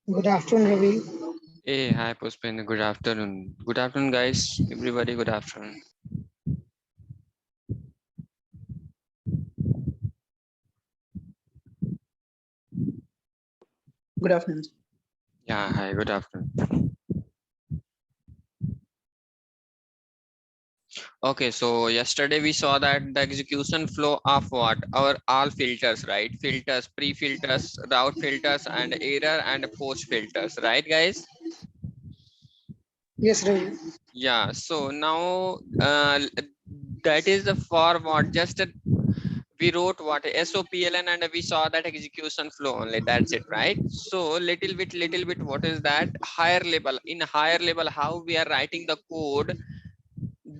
Good afternoon, Ravi. Hey, hi Pushpin. Good afternoon. Good afternoon, guys. Everybody, good afternoon. Good afternoon. Yeah, hi, good afternoon. Okay, so yesterday we saw that the execution flow of what? Our all filters, right? Filters, pre-filters, route filters, and error and post filters, right, guys? Yes, Ravi. Yeah, so now that is the for what? Just we wrote what SOPLN and we saw that execution flow only. That's it, right? So little bit, what is that? Higher level. In higher level, how we are writing the code,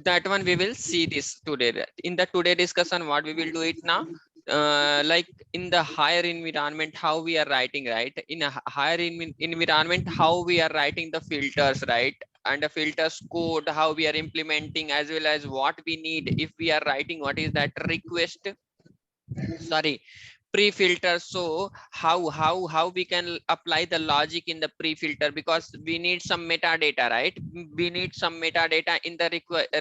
that one we will see this today. In the today discussion, what we will do it now, like in the higher environment, how we are writing, right? In a higher environment, how we are writing the filters, right? And the filters code, how we are implementing, as well as what we need if we are writing what is that request, sorry, pre-filter. So how we can apply the logic in the pre-filter, because we need some metadata, right? We need some metadata in the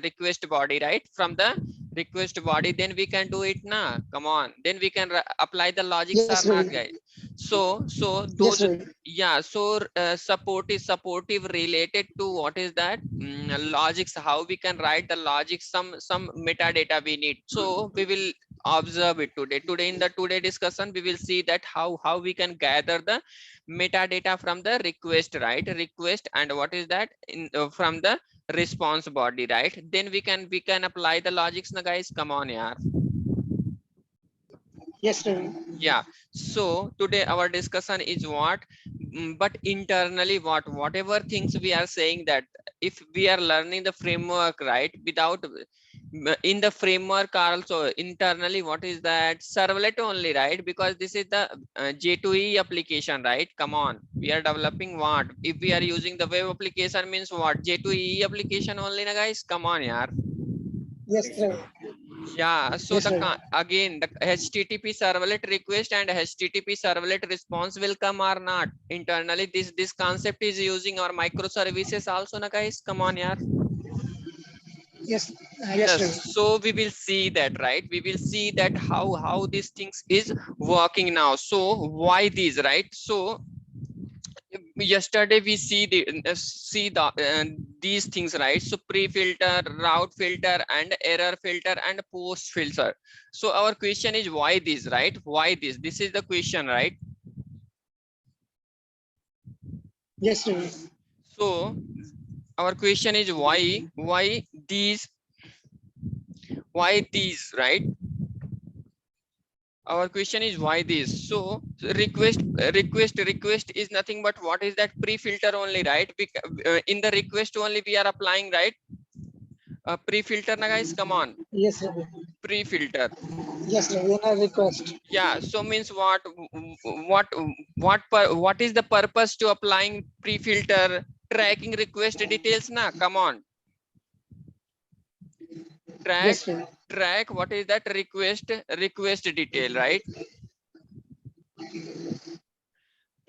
request body, right? From the request body, then we can do it now. Come on, then we can apply the logics Yes, or Ravi. not, guys? So Yes, those, Ravi. yeah, so support is supportive related to what is that, logics, how we can write the logic, some metadata we need. So we will observe it today in the today discussion. We will see that how we can gather the metadata from the request, right? Request, and what is that in from the response body, right? Then we can apply the logics now, guys. Come on, yeah. Yes, Ravi. Yeah, so today our discussion is what, but internally, whatever things we are saying, that if we are learning the framework, right, without in the framework also internally, what is that servlet only, right? Because this is the J2E application, right? Come on, we are developing what, if we are using the web application, means what, J2E application only na, guys. Come on, yeah. Yes, Ravi. Yeah, so Yes, the Ravi. again the HTTP servlet request and HTTP servlet response will come or not internally. This concept is using our microservices also, na, guys. Come on, yeah. Yes, yes, Yes, Ravi. so we will see that, right? We will see that how these things is working now. So why these, right? So yesterday we see the these things, right? So pre-filter, route filter, and error filter, and post filter. So our question is why this, right? Why this is the question, right? Yes, Ravi. So our question is these, why these, right? Our question is why this. So request is nothing but what is that, pre-filter only, right? In the request only we are applying, right? Pre-filter na, guys. Come on, Yes, Ravi. pre-filter. Yes, Ravi. And I request. Yeah, so means what what is the purpose to applying pre-filter? Tracking request details na. Come on, track Yes, Ravi. track what is that request detail, right?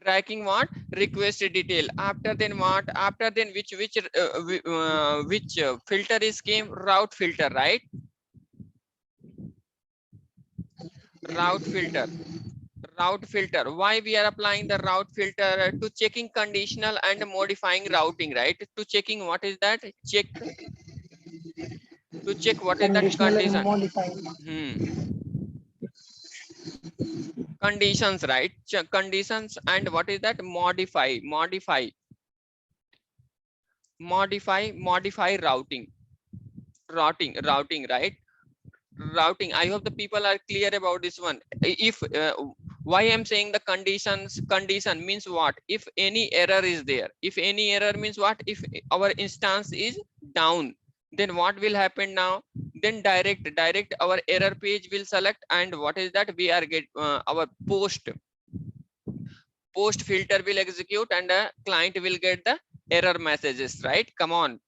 Tracking what, request detail. After then what, after then which filter is came, route filter, right? Route filter, route filter. Why we are applying the route filter? To checking conditional and modifying routing, right? To checking what is that, check, to check what is that Conditional and condition. modifying. Conditions, right? Conditions, and what is that, modify routing, right? Routing. I hope the people are clear about this one. If why I'm saying the condition means what, if any error is there, if any error means what, if our instance is down, then what will happen now? Then direct our error page will select, and what is that, we are get our post filter will execute, and the client will get the error messages, right? Come on.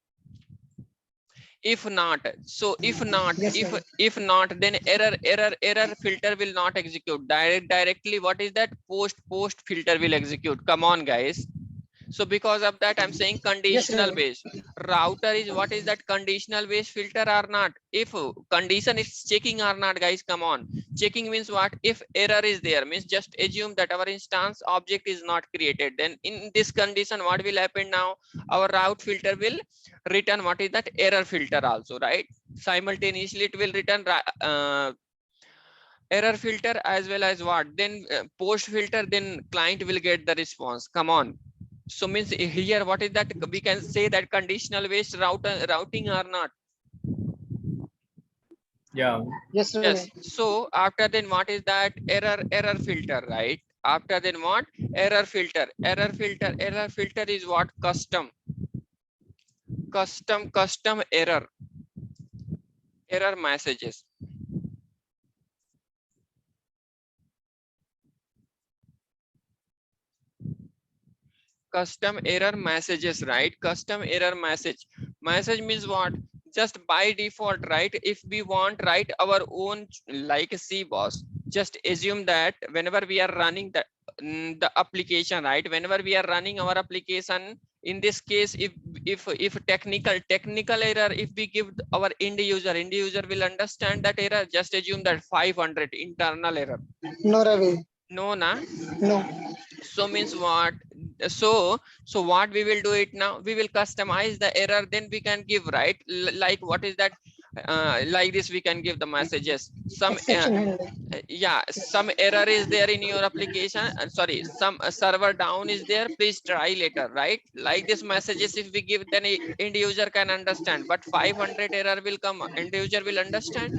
If not, so Yes, Ravi. if not, then error filter will not execute. Directly what is that, post filter will execute. Come on, guys. So because of that, I'm saying conditional Ravi. based. Router is what is that conditional based filter or not? If condition is checking or not, guys, come on. Checking means what? If error is there, means just assume that our instance object is not created. Then in this condition, what will happen now? Our route filter will return what is that error filter also, right? Simultaneously, it will return error filter as well as what? Then post filter, then client will get the response. Come on. So means here what is that? We can say that conditional based routing or not? Yeah. Yes, Yes. Ravi. So after then what is that? Error filter, right? After then what? Error filter. Error filter is what? Custom error messages. Custom error messages, right? Custom error message means what? Just by default, right? If we want write our own like C boss, just assume that whenever we are running the application, right? Whenever we are running our application, in this case, if technical error, if we give our end user will understand that error. Just assume that 500 internal error. No, Ravi. No, na. No. So means what? So what we will do it now, we will customize the error, then we can give, right? Like what is that? Like this we can give the messages. Some Exception handling. yeah, some error is there in your application, sorry, some server down is there, please try later, right? Like this messages if we give, then end user can understand. But 500 error will come, end user will understand?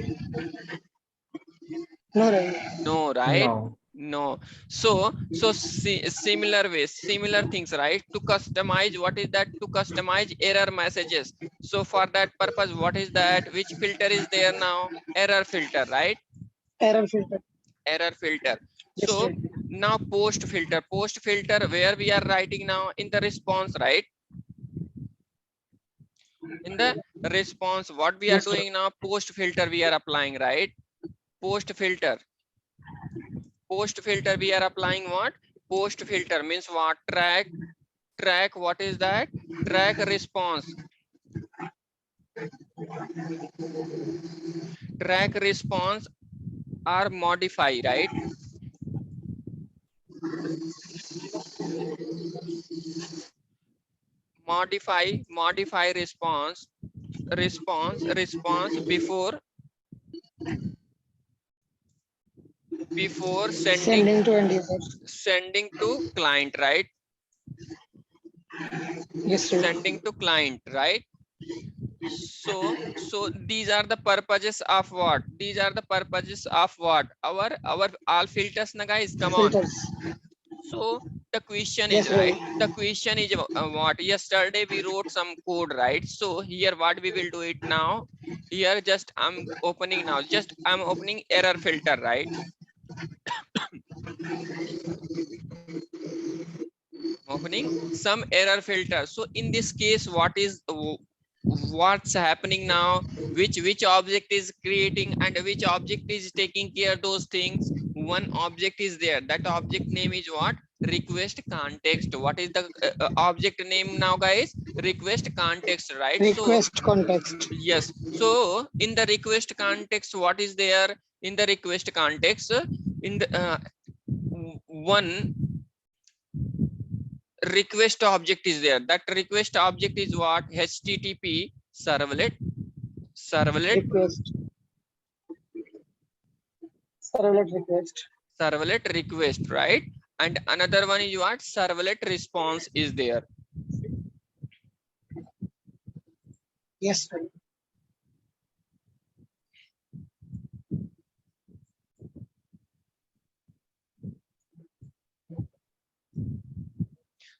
No, Ravi. No, right? No. No. So similar ways, similar things, right? To customize, what is that? To customize error messages. So for that purpose, what is that? Which filter is there now? Error filter, right? Error filter. Error filter. Yes, So Ravi. now post filter, where we are writing now in the response, right? In the response, what we are Yes, Ravi. doing now? Post filter we are applying, right? Post filter we are applying what? Post filter means what? Track what is that? Track response. Track response or modify, right? Modify response before Sending to end user. sending to client, right? Yes, Ravi. Sending to client, right? So these are the purposes of what? These are the purposes of what? Our all filters, na guys, come on. Filters. So the question is, Yes, right? Ravi. The question is what? Yesterday we wrote some code, right? So here what we will do it now? Here just I'm opening now. Just I'm opening error filter, right? Opening some error filter. So in this case, what's happening now? Which object is creating and which object is taking care of those things? One object is there. That object name is what? Request context. What is the object name now, guys? Request context, right? So Request context. yes. So in the request context, what is there? In the request context, in the one request object is there. That request object is what? HTTP servlet Request. Servlet request. request, right? And another one is what? Servlet response is there. Yes, Ravi.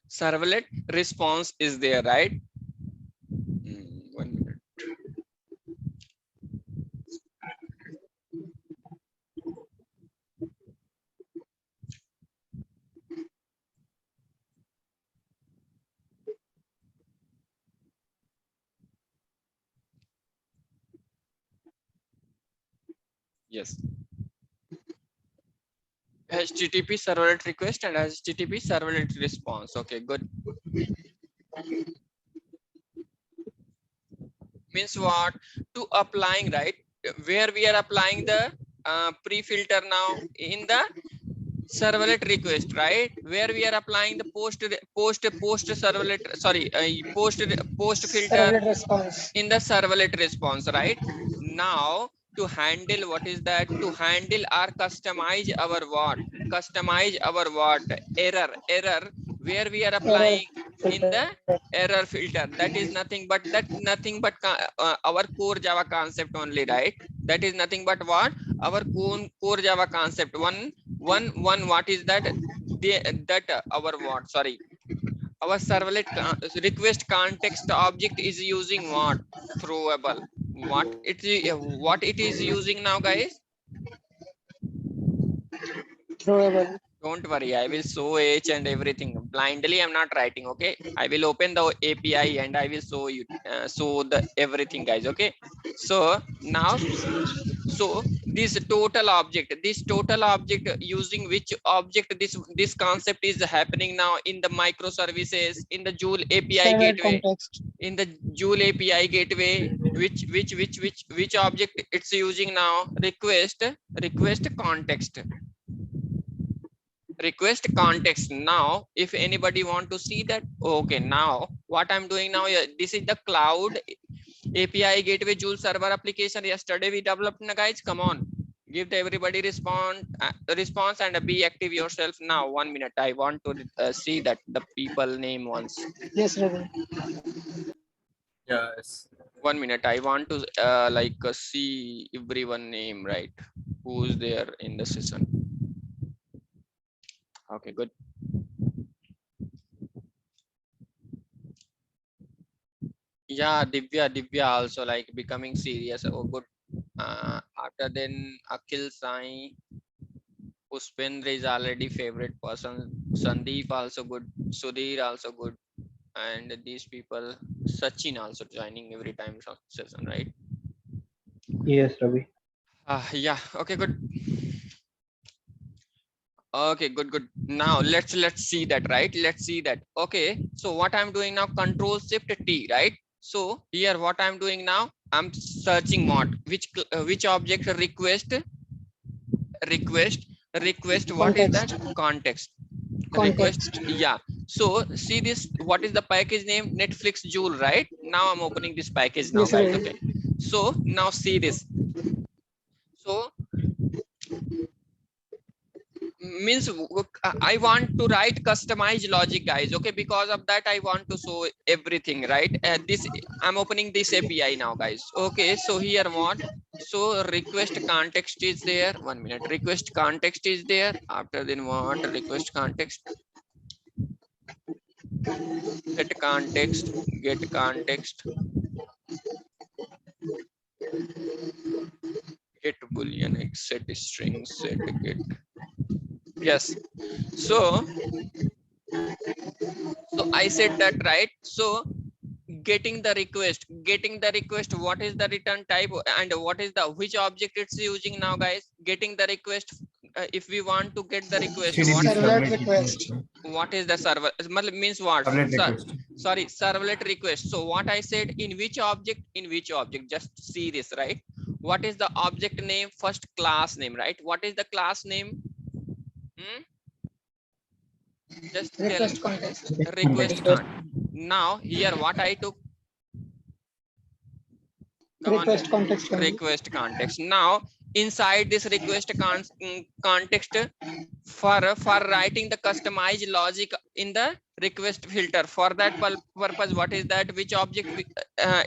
Servlet response is there, right? 1 minute. Yes. HTTP servlet request and HTTP servlet response. Okay, good. Means what? To applying, right? Where we are applying the pre-filter now in the servlet request, right? Where we are applying the post servlet, sorry, post filter Servlet response. in the servlet response, right? Now to handle what is that? To handle or customize our what? Customize our what? Error. Where we are applying in the error filter. That is nothing but our core Java concept only, right? That is nothing but what? Our core Java concept. One. What is that? Our what? Sorry. Our servlet request context object is using what? Throwable. What it is using now, guys? Throwable. Don't worry, I will show H and everything blindly. I'm not writing. Okay, I will open the API and I will show you show the everything, guys. Okay, so now this total object using which object this concept is happening now in the microservices in the Joule API Servlet gateway. context. In the Joule API gateway, which object it's using now? Request context. Now if anybody want to see that, okay, now what I'm doing now, this is the cloud API gateway Joule server application. Yesterday we developed, guys. Come on, give to everybody response and be active yourself. Now 1 minute, I want to see that the people name once. Yes, Ravi. Yes. 1 minute, I want to see everyone name, right? Who's there in the session? Okay, good. Yeah, Divya also like becoming serious. Oh, good. After then Akhil Sai, Puspendra is already favorite person. Sandeep also good. Sudhir also good. And these people, Sachin also joining every time session, right? Yes, Ravi. Yeah. Okay, good. Okay, good. Now let's see that, right? Let's see that. Okay, so what I'm doing now, Control Shift T, right? So here what I'm doing now, I'm searching mod which object request what is that? Context. Request. Yeah, so see this, what is the package name? Netflix Joule, right? Now I'm opening this package now, Yes, guys. Ravi. Okay, so now see this. So means I want to write customized logic, guys. Okay, because of that I want to show everything, right? This I'm opening this API now, guys. Okay, so here what? So request context is there. 1 minute, request context is there. After then what? Request context, set context, get context, get boolean, set string, set get. Yes, so I said that, right? So getting the request, what is the return type and what is the which object it's using now, guys? Getting the request, if we want to get the request, Servlet request. what is the server means what? Servlet request. Sorry, servlet request. So what I said, in which object, just see this, right? What is the object name? First class name, right? What is the class name? Just tell Request me. context. Request context. Now here what I took, Request context. request context. Now inside this request context, for writing the customized logic in the request filter, for that purpose, what is that? Which object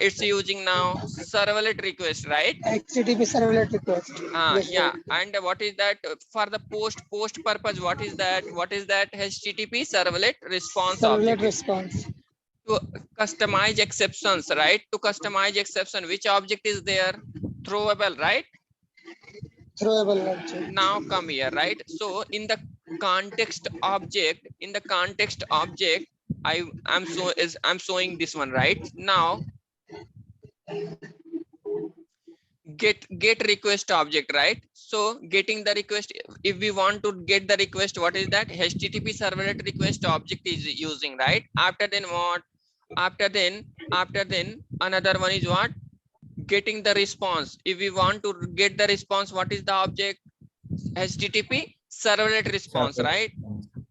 it's using now? Servlet request, right? HTTP servlet request. Yes, Yeah, Ravi. and what is that for the post purpose? What is that? HTTP servlet response Servlet object. response. To customize exceptions, right? To customize exception, which object is there? Throwable, right? Throwable object. Now come here, right? So in the context object, I'm showing this one, right? Now get request object, right? So getting the request, if we want to get the request, what is that? HTTP servlet request object is using, right? After then what? After then another one is what? Getting the response. If we want to get the response, what is the object? HTTP servlet response, right?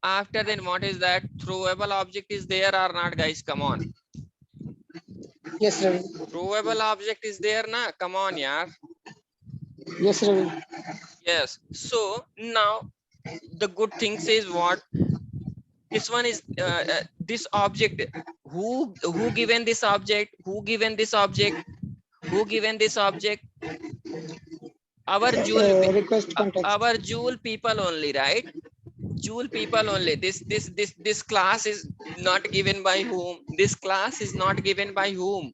After then what is that? Throwable object is there or not, guys? Come on. Yes, Ravi. Throwable object is there, na? Come on, yaar. Yes, Ravi. Yes. So now the good things is what? This one is this object. Who given this object? Who given this object? Who given this object? Our Joule, Request context. our Joule people only, right? Joule people only. This class is not given by whom? This class is not given by whom?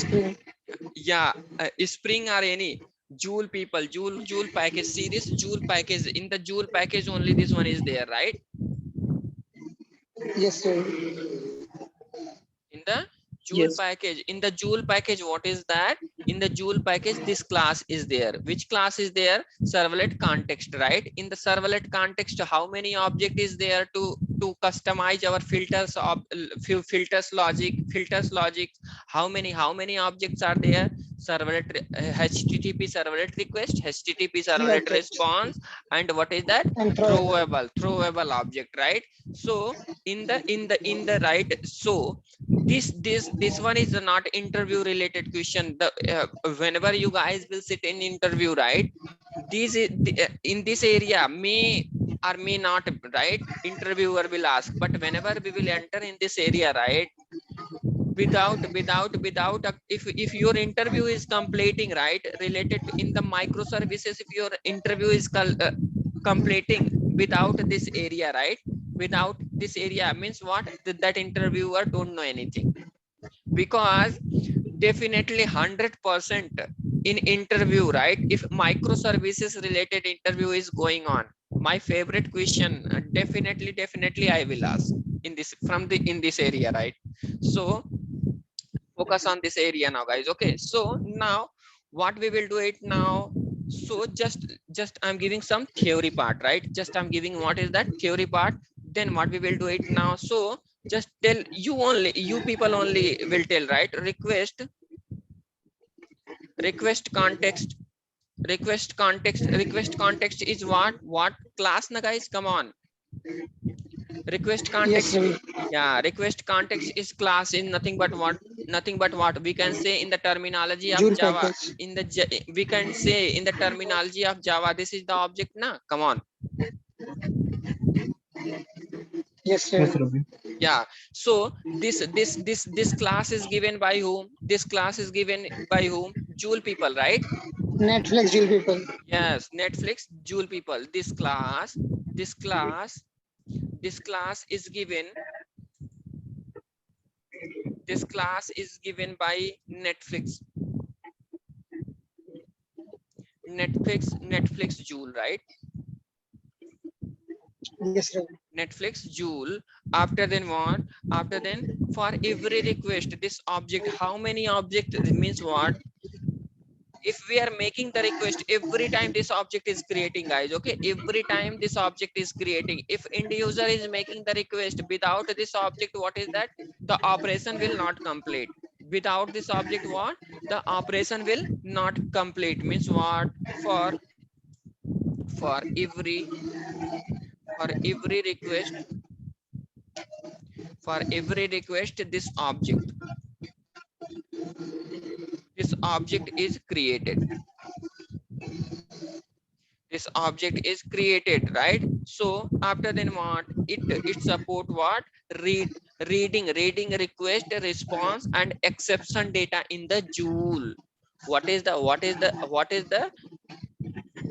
Spring. Yeah, Spring or any Joule people. Joule package. See this Joule package. In the Joule package only this one is there, right? Yes, Ravi. In the Joule Yes. package. In the Joule package, what is that? In the Joule package, this class is there. Which class is there? Servlet context, right? In the servlet context, how many object is there to customize our filters of filters logic? How many objects are there? Servlet HTTP servlet request, HTTP servlet objects. response, and what is that? And Throwable object, right? So in the right, so this one is not interview related question. The whenever you guys will sit in interview, right? This is in this area may or may not, right? Interviewer will ask, but whenever we will enter in this area, right? Without if your interview is completing, right, related to in the microservices, if your interview is completing without this area, right? Without this area means what? That interviewer don't know anything, because definitely 100% in interview, right? If microservices related interview is going on, my favorite question, definitely I will ask in this in this area, right? So focus on this area now, guys. Okay, so now what we will do it now. So just I'm giving some theory part, right? Just I'm giving what is that theory part. Then what we will do it now. So just tell you people only will tell, right? Request context. Request context is what class, na, guys? Come on. Request context. Yes, Yeah, request context is class in nothing but what we can say in the terminology of Joule Java. package. We can say in the terminology of Java, this is the object, na? Come on. Yes, Yes, Ravi. Ravi. Yeah. So this class is given by whom? This class is given by whom? Joule people, right? Netflix Joule people. Yes, Netflix Joule people. This class is given. This class is given by Netflix Joule, right? Yes, Ravi. Netflix Joule. After then what? After then for every request, this object, how many object means what? If we are making the request, every time this object is creating, guys. Okay, every time this object is creating. If end user is making the request without this object, what is that? The operation will not complete. Without this object, what? The operation will not complete. Means what? For every request, this object is created. This object is created, right? So after then what? It support what? Reading request, response, and exception data in the Joule. What is the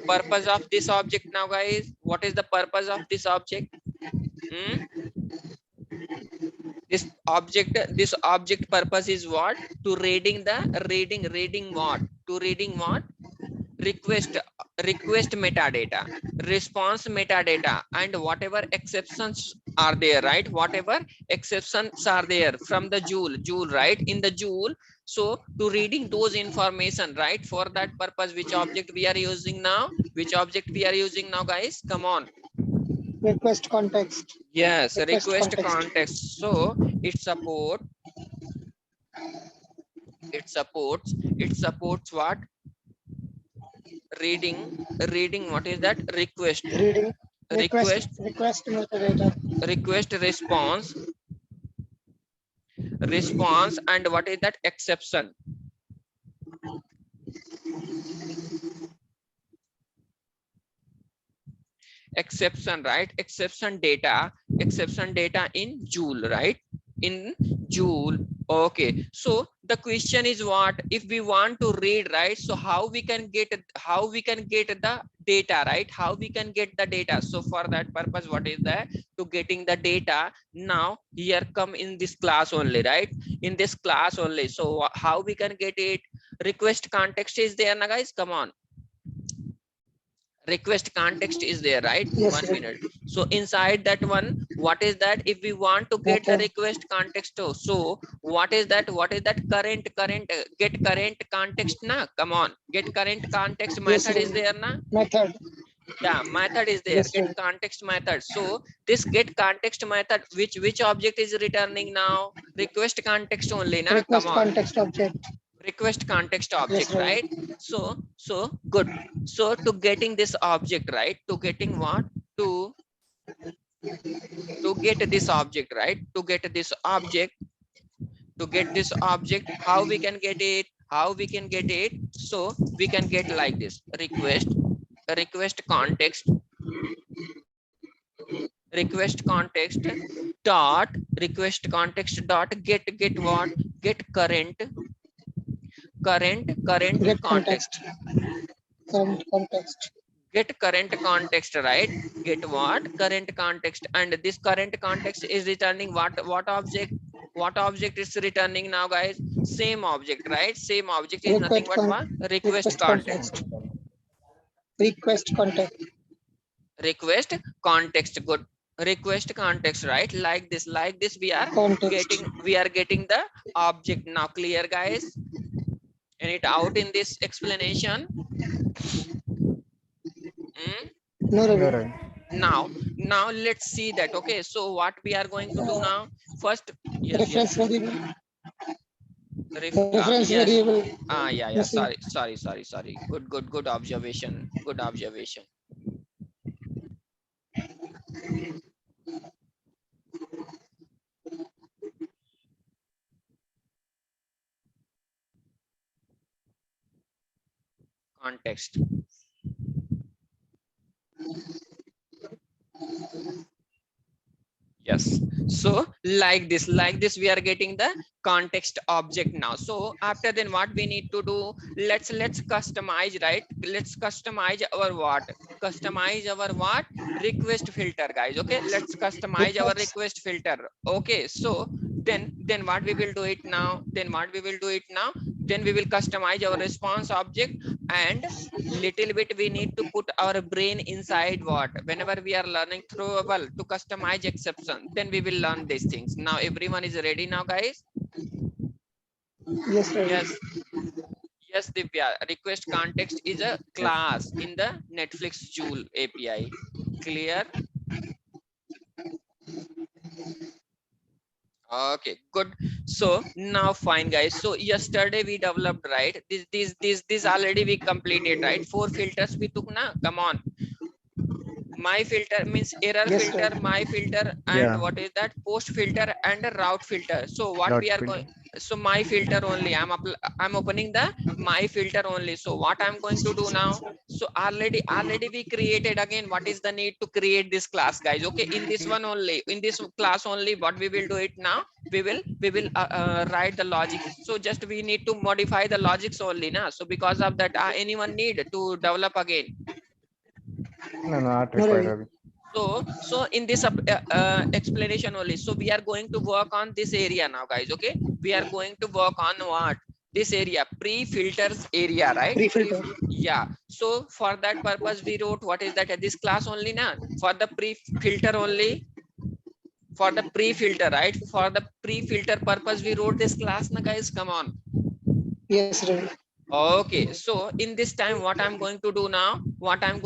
purpose of this object now, guys? What is the purpose of this object? This object purpose is what? To reading what? To reading what? Request metadata, response metadata, and whatever exceptions are there, right? Whatever exceptions are there from the Joule, right? In the Joule, So to reading those information, right? For that purpose, which object we are using now? Which object we are using now, guys? Come on. Request context. Yes, Request request context. context. So it supports what? Reading what is that? Request. Reading. Request Request metadata. request response and what is that? Exception. Exception, right? Exception data in Joule, right? In Joule. Okay, so the question is what? If we want to read, right? So how we can get the data, right? How we can get the data? So for that purpose, what is that? To getting the data. Now here come in this class only, right? In this class only. So how we can get it? Request context is there now, guys. Come on. Request context is there, right? Yes, 1 sir. minute. So inside that one, what is that? If we want to get the Method. request context, so what is that? Current get current context na? Come on, get current context Yes, method is sir. there na? Method. Yeah, method is there. Yes, Get sir. context method. So this get context method, which object is returning now? Request context only na? Come Request on, context object. request context Yes, object, sir. right? So good. So to getting this object, right? To getting what? To get this object, right? To get this object, how we can get it? How we can get it? So we can get like this: request context dot request context dot get what? Get current Get context. context. Current context. Get current context, right? Get what? Current context. And this current context is returning what object? What object is returning now, guys? Same object, right? Same object is nothing Request but con what? Request request context. context. Request context. Request context. Good. Request context, right? Like this Context. we are getting the object. Now clear, guys? Any doubt in this explanation? No, No, Ravi. Ravi. Now let's see that. Okay, so what we are going to do now? First, yes. Reference variable. Reference Yes. variable. Yeah, Missing. sorry. Good observation. Good observation. Context. Yes. So like this we are getting the context object now. So after then what we need to do? Let's customize, right? Let's customize our what? Customize our what? Request filter, guys. Okay, let's customize our Request. request filter. Okay, so then what we will do it now? Then we will customize our response object, and little bit we need to put our brain inside what? Whenever we are learning throwable to customize exception, then we will learn these things. Now everyone is ready now, guys? Yes, Ravi. Yes, Divya. Request context is a class in the Netflix Joule API. Clear? Okay, good. So now fine, guys. So yesterday we developed, right? This already we completed, right? 4 filters we took na. Come on. My filter means error Yes, filter, Ravi. my filter, and Yeah, what is that? Post filter and a route filter. So what we dot are filter. going? So my filter only. I'm opening the my filter only. So what I'm going to do now? So already we created again. What is the need to create this class, guys? Okay, in this one only, in this class only, what we will do it now? We will write the logic. So just we need to modify the logics only now. So because of that, anyone need to develop again? No, not No, required, Ravi. Ravi. So in this explanation only, so we are going to work on this area now, guys. Okay, we are going to work on what? This area, pre-filters area, right? Pre-filter. Yeah, so for that purpose we wrote what is that? This class only now for the pre-filter only. For the pre-filter, right? For the pre-filter purpose we wrote this class now, guys. Come on. Yes, Ravi. Okay, so in this time, what I'm going to do now, I'm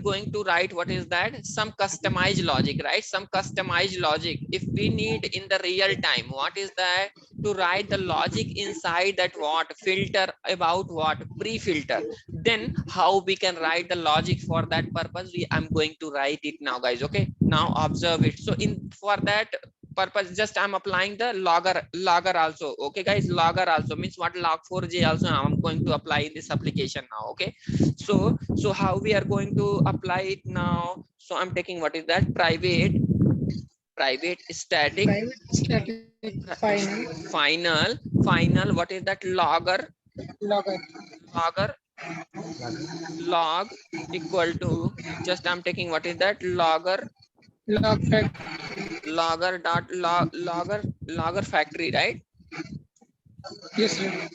going to write what is that, some customized logic, right? Some customized logic. If we need in the real time, what is that, to write the logic inside that what filter about what pre-filter, then how we can write the logic for that purpose, I'm going to write it now, guys. Okay, now observe it. So in for that purpose, just I'm applying the logger also. Okay guys, logger also means what, log4j also I'm going to apply in this application now. Okay, so how we are going to apply it now? So I'm taking what is that, private static Private static final what is that, logger logger Lager. log equal to, just I'm taking what is that, log fact. logger factory, right? Yes, Ravi.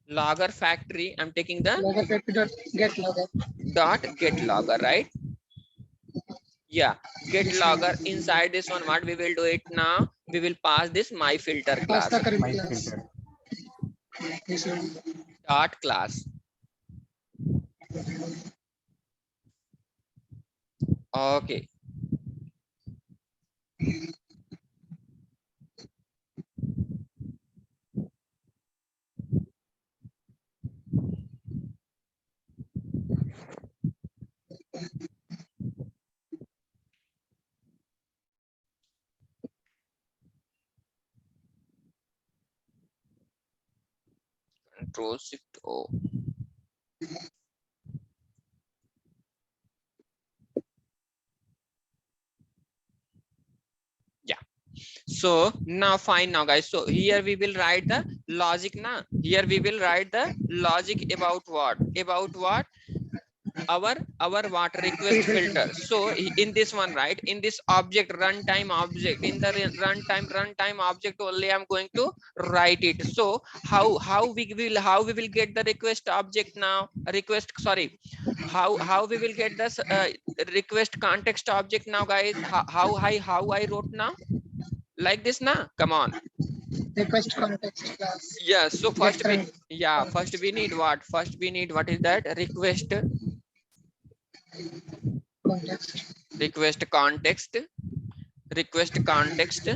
Logger factory, I'm taking the Logger factory dot get logger. get logger, right? Yeah, get Yes, logger. Ravi. Inside this one, what we will do it now, we will pass this my filter Pass class, the current My class. filter. Yes, Ravi. dot class. Okay, control shift O. Yeah, so now fine now guys, so here we will write the logic now. Here we will write the logic about what, our what, request Pre-filter. filter. So in this one, right, in this object, runtime object, in the runtime object only I'm going to write it. So how we will get the request object now, request, sorry, how we will get this request context object now, guys? How I wrote now, like this now, come on. Request context class. Yeah, so Get first we, current yeah, context. first we need what is that, Context. request context, request context,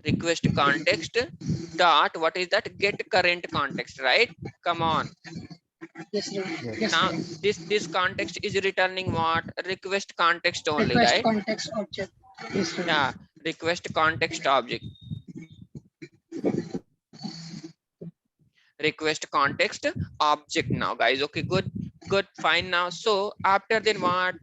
request context dot what is that, get current context, right? Come on. Yes, Ravi. Yes. Yes, Now Ravi. this context is returning what, request context only, Request right? context object. Yes, Ravi. Yeah, request context object, request context object now, guys. Okay, good, fine now. So after then what,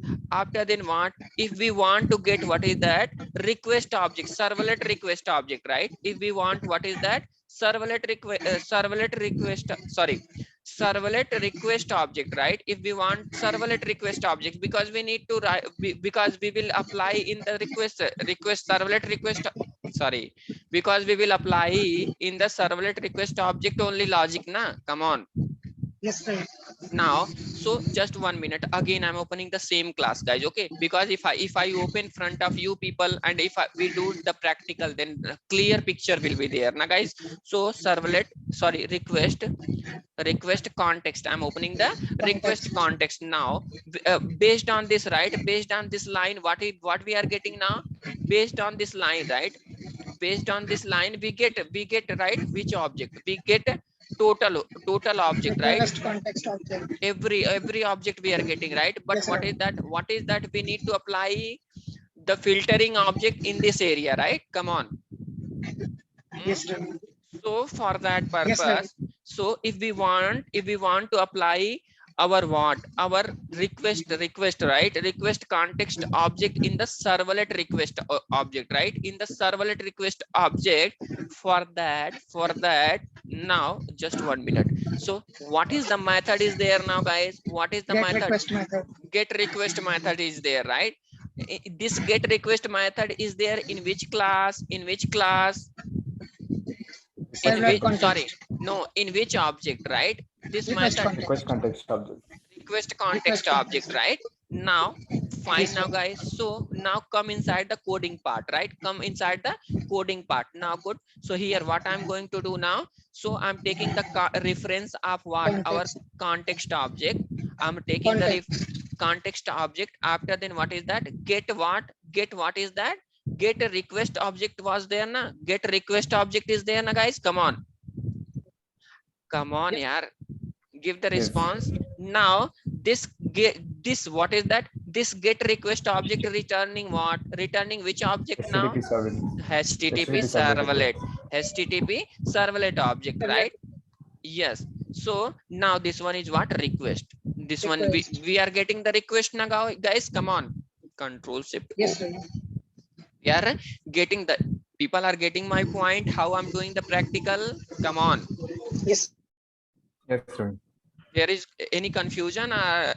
if we want to get what is that, request object, servlet request object, right? If we want what is that, servlet request, sorry, servlet request object, right? If we want servlet request object, because we need to write, because we will apply in the request servlet request, sorry, because we will apply in the servlet request object only logic na, come on. Yes, Ravi. Now, so just 1 minute, again I'm opening the same class, guys. Okay, because if I open front of you people, and if we do the practical, then clear picture will be there now, guys. So servlet, sorry, request context, I'm opening the request Context. context now. Based on this, right, based on this line, what we are getting now, based on this line, right, based on this line, we get right, which object we get, total object, right? Request context object. Every object we are getting, right? But Yes, Ravi. what is that, we need to apply the filtering object in this area, right? Come on. Hmm? Yes, Ravi. So for that Yes, Ravi. purpose, so if we want to apply our what, our request, right, request context object in the servlet request object, right, in the servlet request object. For that now, just 1 minute. So what is the method is there now, guys? What is the Get method? request method. Get request method is there, right? This get request method is there in which class, in Servlet which, sorry, context. no, in which object, right? This Request method, Request context. context object. request context Request object, context. right? Now fine Yes, now sir. guys. So now come inside the coding part, right? Come inside the coding part now. Good. So here what I'm going to do now, so I'm taking the reference of what our Context. context object. I'm taking the Context. context object. After then what is that? Get what is that? Get a request object was there na? Get request object is there na guys? Come on Yes. yaar, give the Yes. response. Now this what is that? This get request object returning what? Returning which object now? HTTP servlet. http HTTP servlet servlet. request. http servlet object, right? Yes. So now this one is what? Request. This one Request. we are getting the request now guys. Come on, control shift O. Yes, sir. We are getting the, people are getting my point how I'm doing the practical. Come on, Yes. Yes, Ravi. there is any confusion or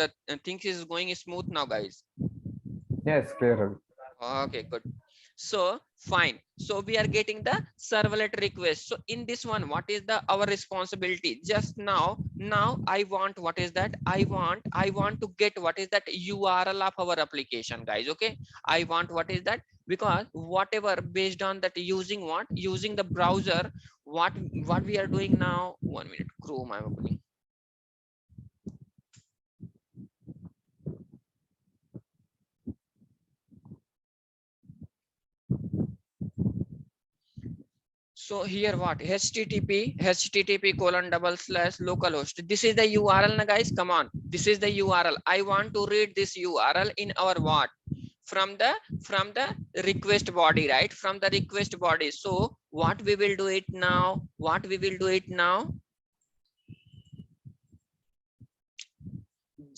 the things is going smooth now guys? Yes, clear, Ravi. Okay, good. So fine. So we are getting the servlet request. So in this one, what is the our responsibility? Just now I want, what is that? I want to get what is that URL of our application, guys. Okay. I want what is that? Because whatever based on that, using what? Using the browser, what we are doing now. 1 minute, Chrome I'm opening. So here what? http :/localhost. This is the URL na guys. Come on. This is the URL. I want to read this URL in our what? From the request body, right? From the request body. So what we will do it now? What we will do it now?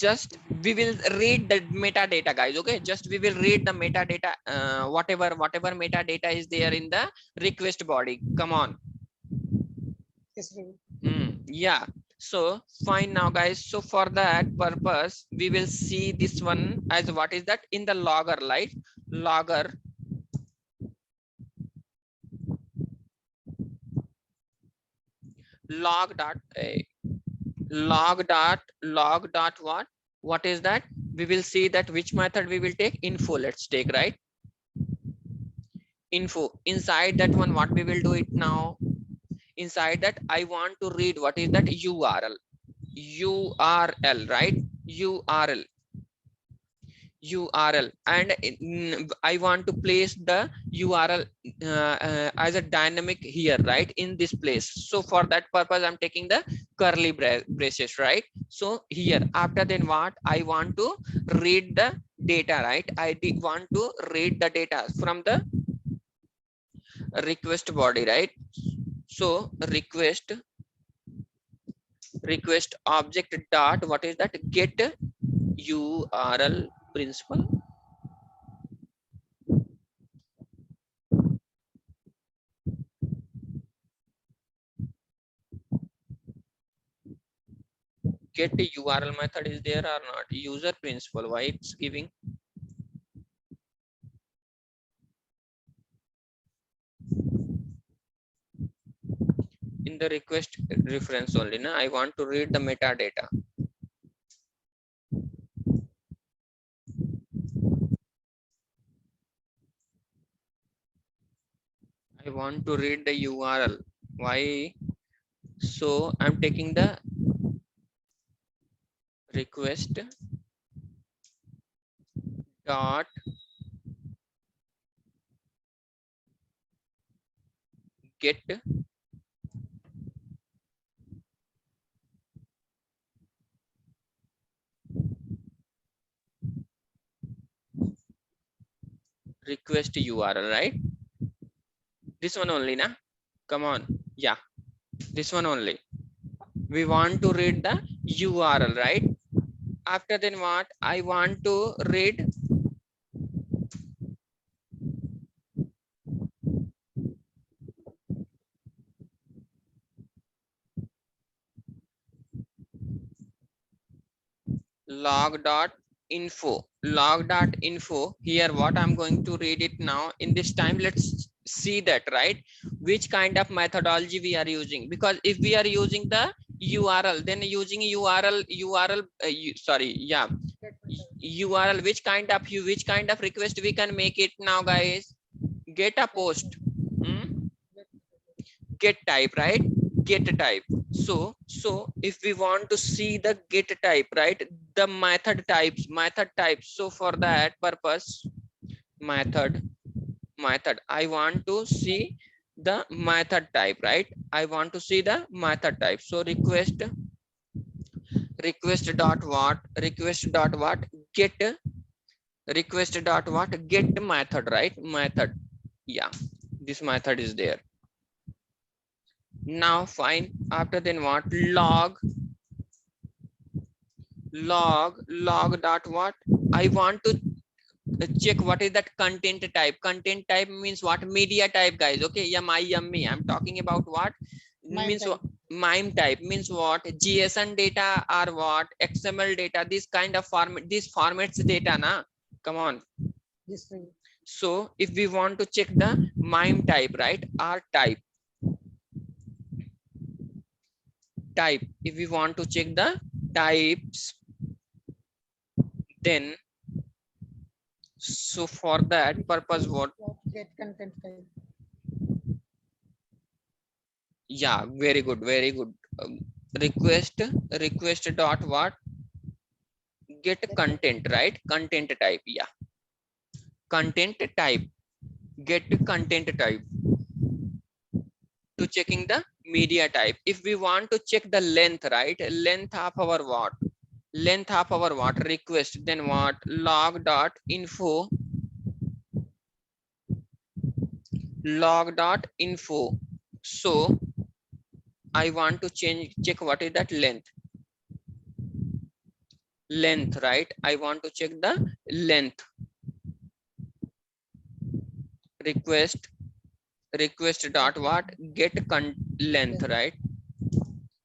Just we will read the metadata, guys. Okay, just we will read the metadata, whatever metadata is there in the request body. Come on. Yes, sir. Yeah. So fine now guys. So for that purpose, we will see this one as what is that? In the logger, right? Logger. Log dot what? What is that? We will see that which method we will take. Info, let's take, right? Info. Inside that one, what we will do it now? Inside that, I want to read what is that? URL, right? URL, and I want to place the URL as a dynamic here, right? In this place. So for that purpose, I'm taking the curly braces, right? So here, after then what? I want to read the data, right? I want to read the data from the request body, right? So request object dot, what is that? Get URL principal. Get URL method is there or not? User principal, why it's giving? In the request reference only, na? I want to read the metadata. I want to read the URL. Why? So I'm taking the request dot get request URL, right? This one only, na? Come on. Yeah, this one only. We want to read the URL, right? After then what? I want to read log.info. Here what I'm going to read it now. In this time, let's see that, right? Which kind of methodology we are using, because if we are using the URL, then using URL sorry, yeah, URL, which kind of request we can make it now, guys? Get a post. Get type, right? Get type. So if we want to see the get type, right, the method types. So for that purpose, method, I want to see the method type, right? I want to see the method type. So request dot what get get method, right? Method. Yeah, this method is there. Now fine, after then what? Log dot what? I want to check what is that content type. Content type means what? Media type, guys. Okay, yummy. I'm talking about what? Means what? MIME type means what? JSON data or what? XML data, this kind of format, this formats data na. Come on. Yes, Praveen. So if we want to check the MIME type, right, or type, if we want to check the types, then so for that purpose what? Get content type. Yeah, very good. Request dot what? Get content, right? Content type. Yeah, content type. Get content type to checking the media type. If we want to check the length, right? Length of our what? Request, then what? Log dot info. So I want to check what is that length, right? I want to check the length. Request dot what? Get length, right?